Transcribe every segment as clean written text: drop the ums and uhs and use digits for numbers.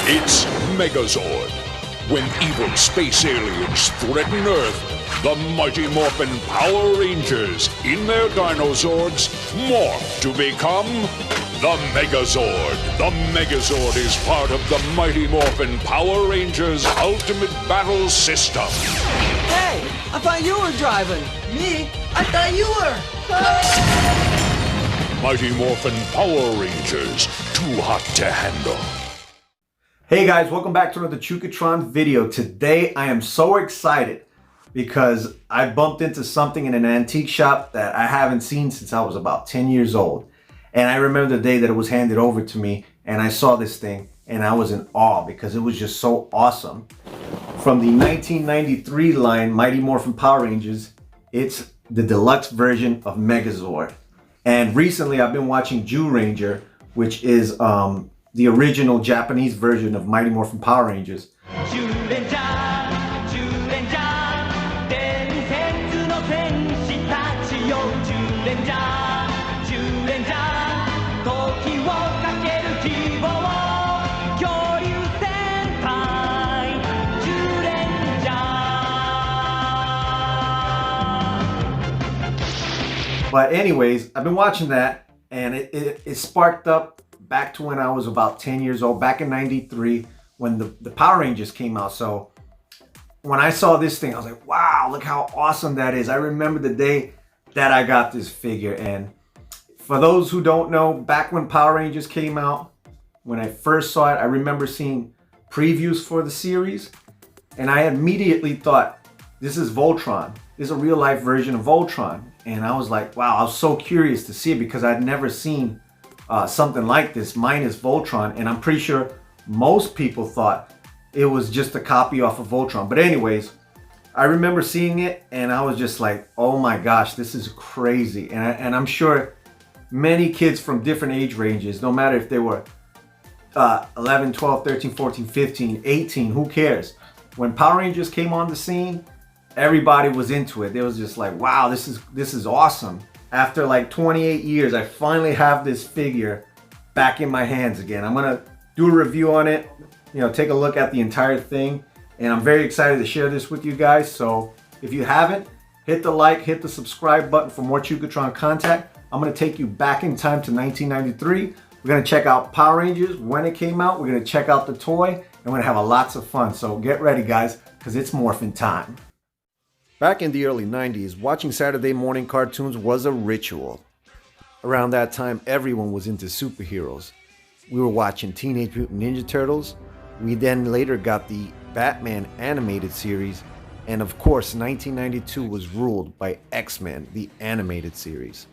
It's Megazord. When evil space aliens threaten Earth, the mighty Morphin Power Rangers in their Dinozords morph to become the Megazord. The Megazord is part of the mighty Morphin Power Rangers Ultimate Battle System. Hey, I thought you were driving. Me? I thought you were. Mighty Morphin Power Rangers, too hot to handle. Hey guys, welcome back to another Chucitron video. Today I am so excited because I bumped into something in an antique shop that I haven't seen since I was about 10 years old. And I remember the day that it was handed over to me and I saw this thing and I was in awe because it was just so awesome. From the 1993 line Mighty Morphin Power Rangers, it's the deluxe version of Megazord. And recently I've been watching Zyuranger, which is the original Japanese version of Mighty Morphin Power Rangers. But anyways, I've been watching that and it sparked up back to when I was about 10 years old, back in 93 when the Power Rangers came out. So when I saw this thing, I was like, wow, look how awesome that is. I remember the day that I got this figure. And for those who don't know, back when Power Rangers came out, when I first saw it, I remember seeing previews for the series. And I immediately thought, this is Voltron. This is a real life version of Voltron. And I was like, wow, I was so curious to see it because I'd never seen something like this minus Voltron, and I'm pretty sure most people thought it was just a copy off of Voltron. But anyways, I remember seeing it and I was just like, oh my gosh, this is crazy. And I'm sure many kids from different age ranges, no matter if they were 11, 12, 13, 14, 15, 18, who cares? When Power Rangers came on the scene, everybody was into it. They was just like, wow, this is awesome. After like 28 years, I finally have this figure back in my hands again. I'm gonna do a review on it, take a look at the entire thing. And I'm very excited to share this with you guys. So if you haven't, hit the like, hit the subscribe button for more Chucitron content. I'm gonna take you back in time to 1993. We're gonna check out Power Rangers when it came out. We're gonna check out the toy and we're gonna have lots of fun. So get ready guys, because it's morphin' time. Back in the early 90s, watching Saturday morning cartoons was a ritual. Around that time, everyone was into superheroes. We were watching Teenage Mutant Ninja Turtles. We then later got the Batman animated series. And of course, 1992 was ruled by X-Men, the animated series.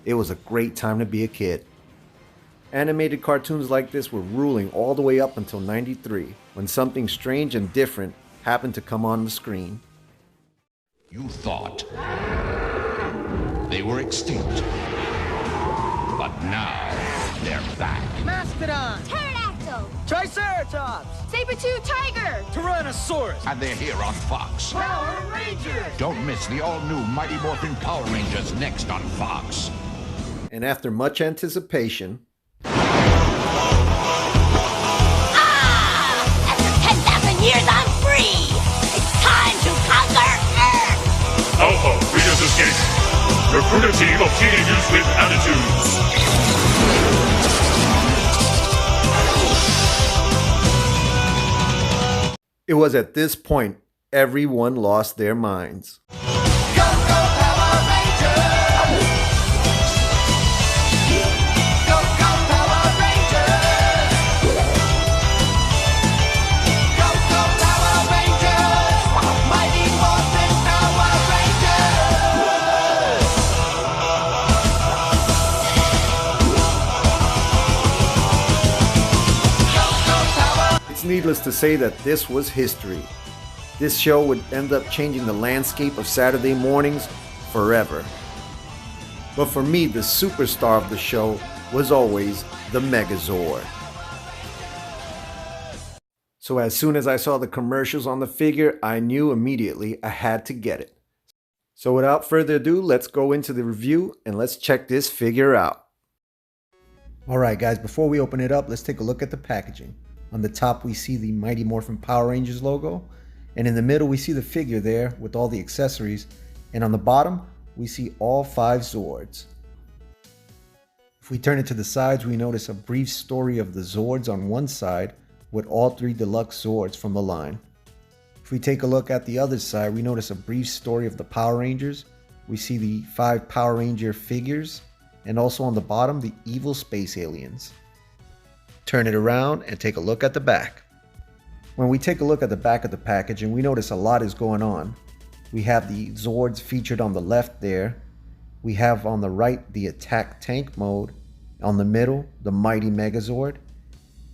It was a great time to be a kid. Animated cartoons like this were ruling all the way up until 93, when something strange and different happened to come on the screen. You thought they were extinct, but now they're back. Mastodon! Pterodactyl! Triceratops! Saber-tooth tiger! Tyrannosaurus! And they're here on Fox. Power Rangers! Don't miss the all-new Mighty Morphin Power Rangers next on Fox. And after much anticipation, After 10,000 years, I'm free! It's time to conquer Earth! Alpha, Readers Escape. Recruit a team of teenagers with attitudes. it was at this point everyone lost their minds. Needless to say that this was history. This show would end up changing the landscape of Saturday mornings forever. But for me, the superstar of the show was always the Megazord. So as soon as I saw the commercials on the figure, I knew immediately I had to get it. So without further ado, let's go into the review and let's check this figure out. Alright guys, before we open it up, let's take a look at the packaging. On the top we see the Mighty Morphin Power Rangers logo, and in the middle we see the figure there with all the accessories, and on the bottom we see all 5 Zords. If we turn it to the sides, we notice a brief story of the Zords on one side with all 3 deluxe Zords from the line. If we take a look at the other side, we notice a brief story of the Power Rangers. We see the 5 Power Ranger figures, and also on the bottom the evil space aliens. Turn it around and take a look at the back. When we take a look at the back of the packaging, we notice a lot is going on. We have the Zords featured on the left there. We have on the right the attack tank mode. On the middle, the Mighty Megazord.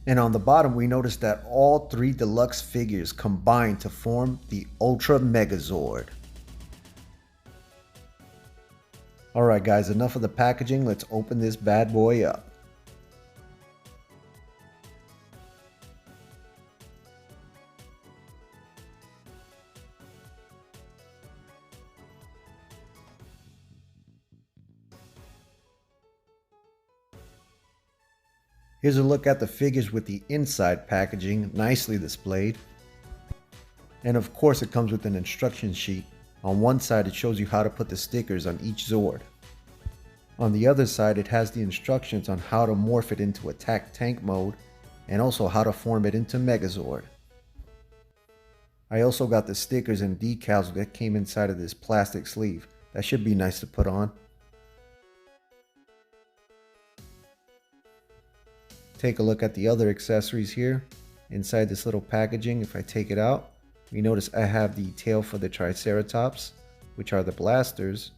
And on the bottom, we notice that all 3 deluxe figures combine to form the Ultra Megazord. Alright guys, enough of the packaging, let's open this bad boy up. Here's a look at the figures with the inside packaging, nicely displayed. And of course it comes with an instruction sheet. On one side it shows you how to put the stickers on each Zord. On the other side it has the instructions on how to morph it into attack tank mode, and also how to form it into Megazord. I also got the stickers and decals that came inside of this plastic sleeve. That should be nice to put on. Take a look at the other accessories here inside this little packaging. If I take it out, we notice I have the tail for the Triceratops, which are the blasters.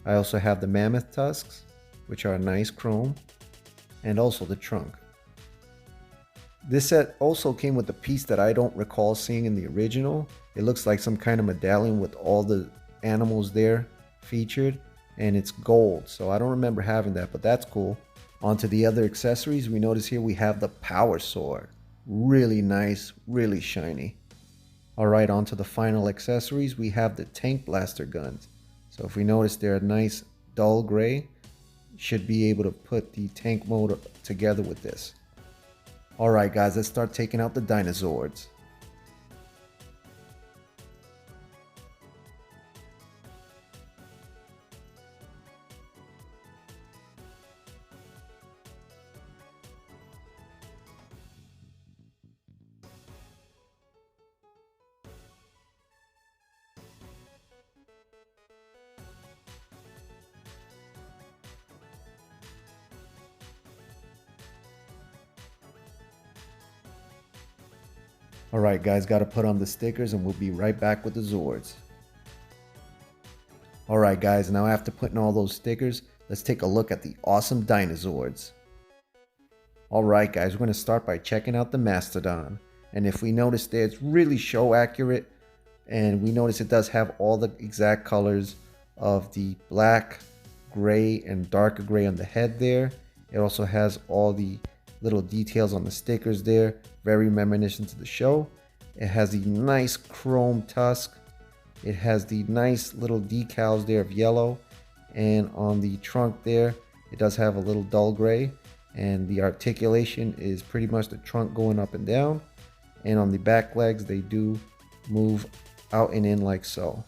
I also have the mammoth tusks, which are nice chrome, and also the trunk. This set also came with a piece that I don't recall seeing in the original. It looks like some kind of medallion with all the animals there featured, and it's gold, so I don't remember having that, but that's cool. Onto the other accessories, we notice here we have the Power Sword. Really nice, really shiny. Alright, onto the final accessories, we have the Tank Blaster guns. So if we notice they're a nice dull gray, should be able to put the tank mode together with this. Alright guys, let's start taking out the Dinozords. Alright guys, gotta put on the stickers and we'll be right back with the Zords. Alright guys, now after putting all those stickers, let's take a look at the awesome Dinozords. Alright guys, we're going to start by checking out the Mastodon. And if we notice there, it's really show accurate. And we notice it does have all the exact colors of the black, gray, and darker gray on the head there. It also has all the little details on the stickers there, very reminiscent to the show. It has the nice chrome tusk. It has the nice little decals there of yellow, and on the trunk there it does have a little dull gray, and the articulation is pretty much the trunk going up and down, and on the back legs they do move out and in like so.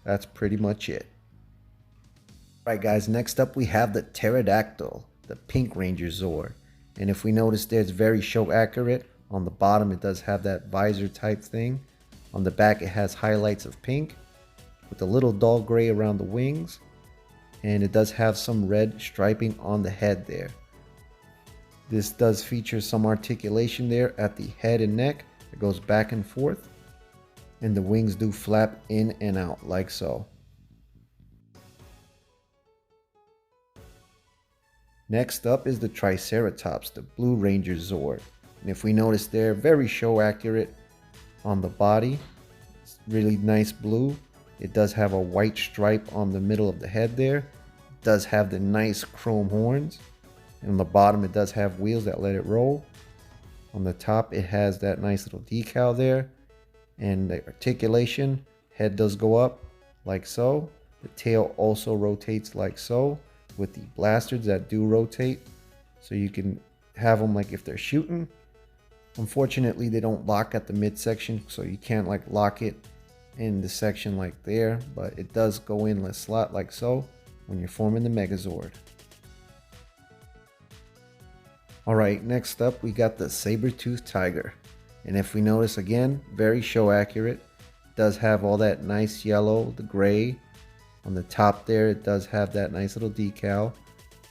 That's pretty much it. Alright guys, next up we have the Pterodactyl, the Pink Ranger Zord. And if we notice there, it's very show accurate. On the bottom it does have that visor type thing. On the back it has highlights of pink with a little dull gray around the wings. And it does have some red striping on the head there. This does feature some articulation there at the head and neck. It goes back and forth. And the wings do flap in and out like so. Next up is the Triceratops, the Blue Ranger Zord. And if we notice there, very show accurate on the body. It's really nice blue. It does have a white stripe on the middle of the head there. It does have the nice chrome horns. And on the bottom it does have wheels that let it roll. On the top it has that nice little decal there. And the articulation, head does go up like so. The tail also rotates like so, with the blasters that do rotate, so you can have them like if they're shooting. Unfortunately, they don't lock at the midsection, so you can't like lock it in the section like there, but it does go in a slot like so when you're forming the Megazord. Alright, next up we got the saber-toothed tiger. And if we notice again, very show accurate. It does have all that nice yellow, the gray. On the top there, it does have that nice little decal.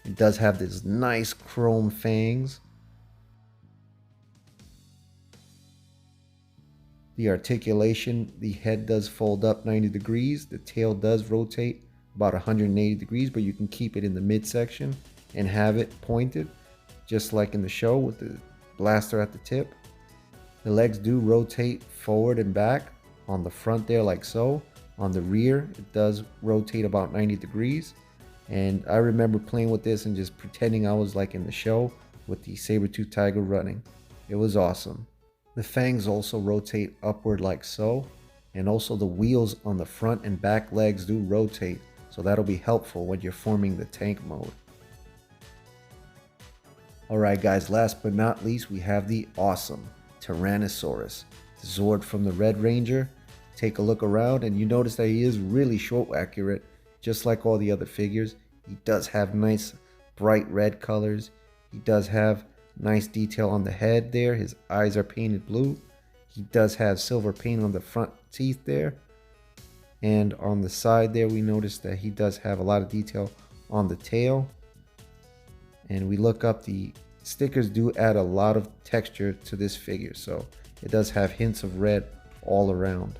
It does have this nice chrome fangs. The articulation, the head does fold up 90 degrees. The tail does rotate about 180 degrees, but you can keep it in the midsection and have it pointed, just like in the show with the blaster at the tip. The legs do rotate forward and back. On the front there like so. On the rear, it does rotate about 90 degrees. And I remember playing with this and just pretending I was like in the show with the saber-toothed tiger running. It was awesome. The fangs also rotate upward like so. And also the wheels on the front and back legs do rotate. So that'll be helpful when you're forming the tank mode. Alright guys, last but not least, we have the awesome Tyrannosaurus, the Zord from the Red Ranger. Take a look around and you notice that he is really show accurate, just like all the other figures. He does have nice bright red colors. He does have nice detail on the head there. His eyes are painted blue. He does have silver paint on the front teeth there. And on the side there, we notice that he does have a lot of detail on the tail. And we look up, the stickers do add a lot of texture to this figure, so it does have hints of red all around.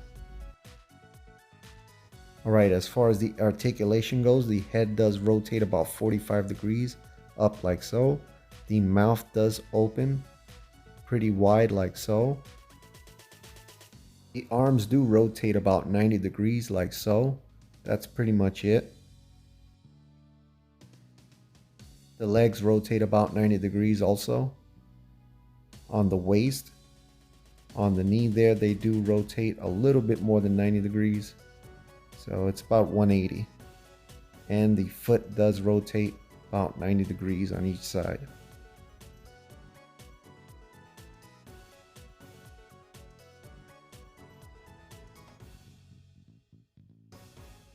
Alright, as far as the articulation goes, the head does rotate about 45 degrees up like so. The mouth does open pretty wide like so. The arms do rotate about 90 degrees like so. That's pretty much it. The legs rotate about 90 degrees also. On the waist, on the knee there, they do rotate a little bit more than 90 degrees. So it's about 180. And the foot does rotate about 90 degrees on each side.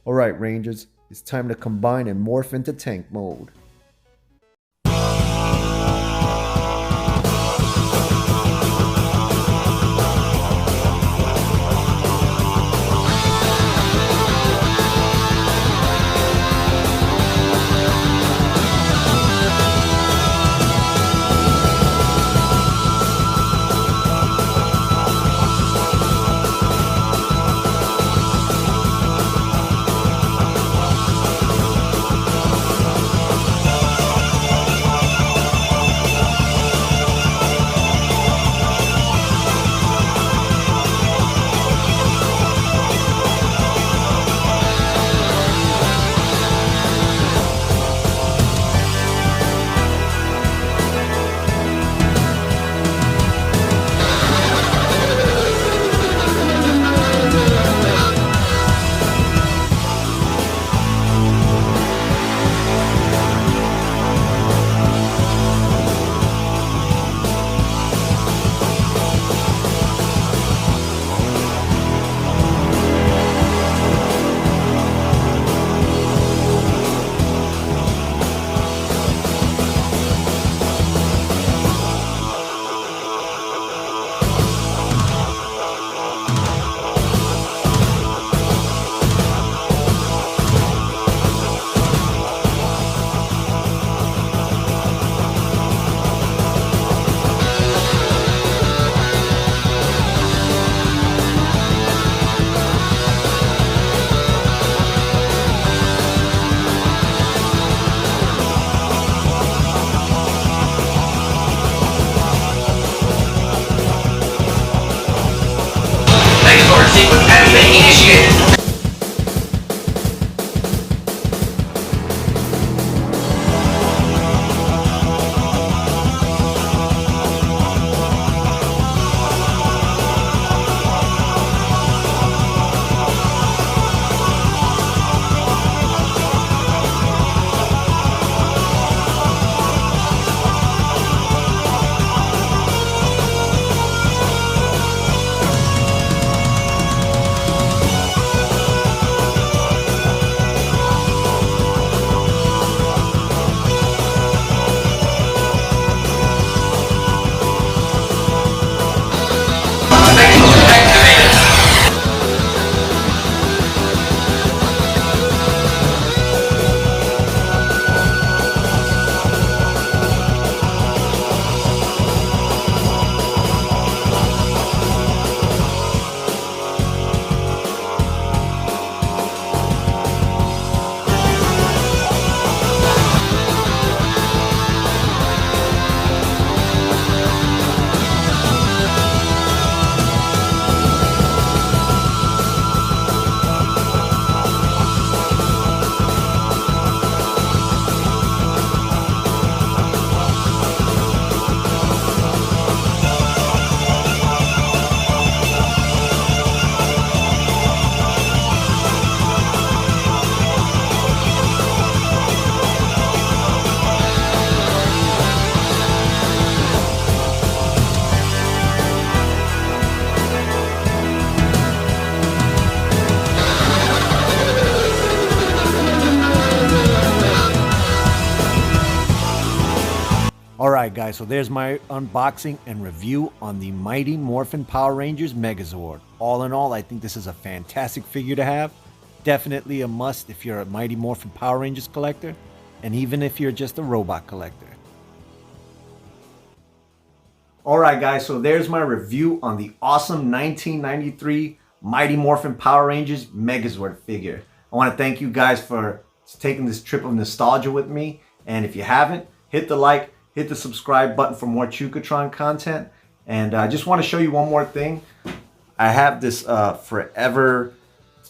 Alright Rangers, it's time to combine and morph into tank mode. Alright guys, so there's my unboxing and review on the Mighty Morphin Power Rangers Megazord. All in all, I think this is a fantastic figure to have. Definitely a must if you're a Mighty Morphin Power Rangers collector, and even if you're just a robot collector. Alright guys, so there's my review on the awesome 1993 Mighty Morphin Power Rangers Megazord figure. I want to thank you guys for taking this trip of nostalgia with me, and if you haven't, hit the like, hit the subscribe button for more Chucitron content. And I just want to show you one more thing. I have this Forever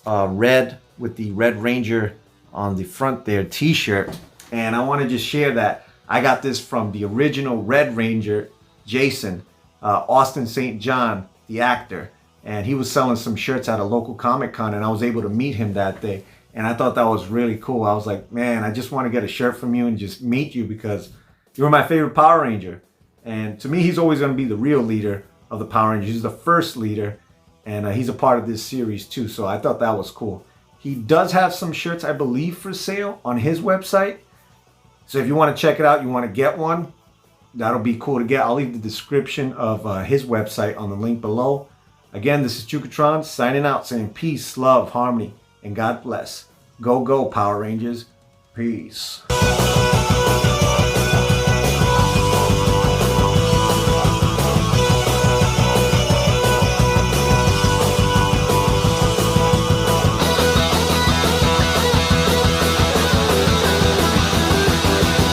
Red with the Red Ranger on the front there t-shirt, and I want to just share that I got this from the original Red Ranger, Jason, Austin St. John, the actor, and he was selling some shirts at a local Comic-Con, and I was able to meet him that day, and I thought that was really cool. I was like, man, I just want to get a shirt from you and just meet you because you were my favorite Power Ranger. And to me, he's always going to be the real leader of the Power Rangers. He's the first leader, and he's a part of this series too, so I thought that was cool. He does have some shirts, I believe, for sale on his website, so if you want to check it out, you want to get one, that'll be cool to get. I'll leave the description of his website on the link below. Again, this is Chucitron signing out, saying peace, love, harmony, and God bless. Go, go, Power Rangers. Peace.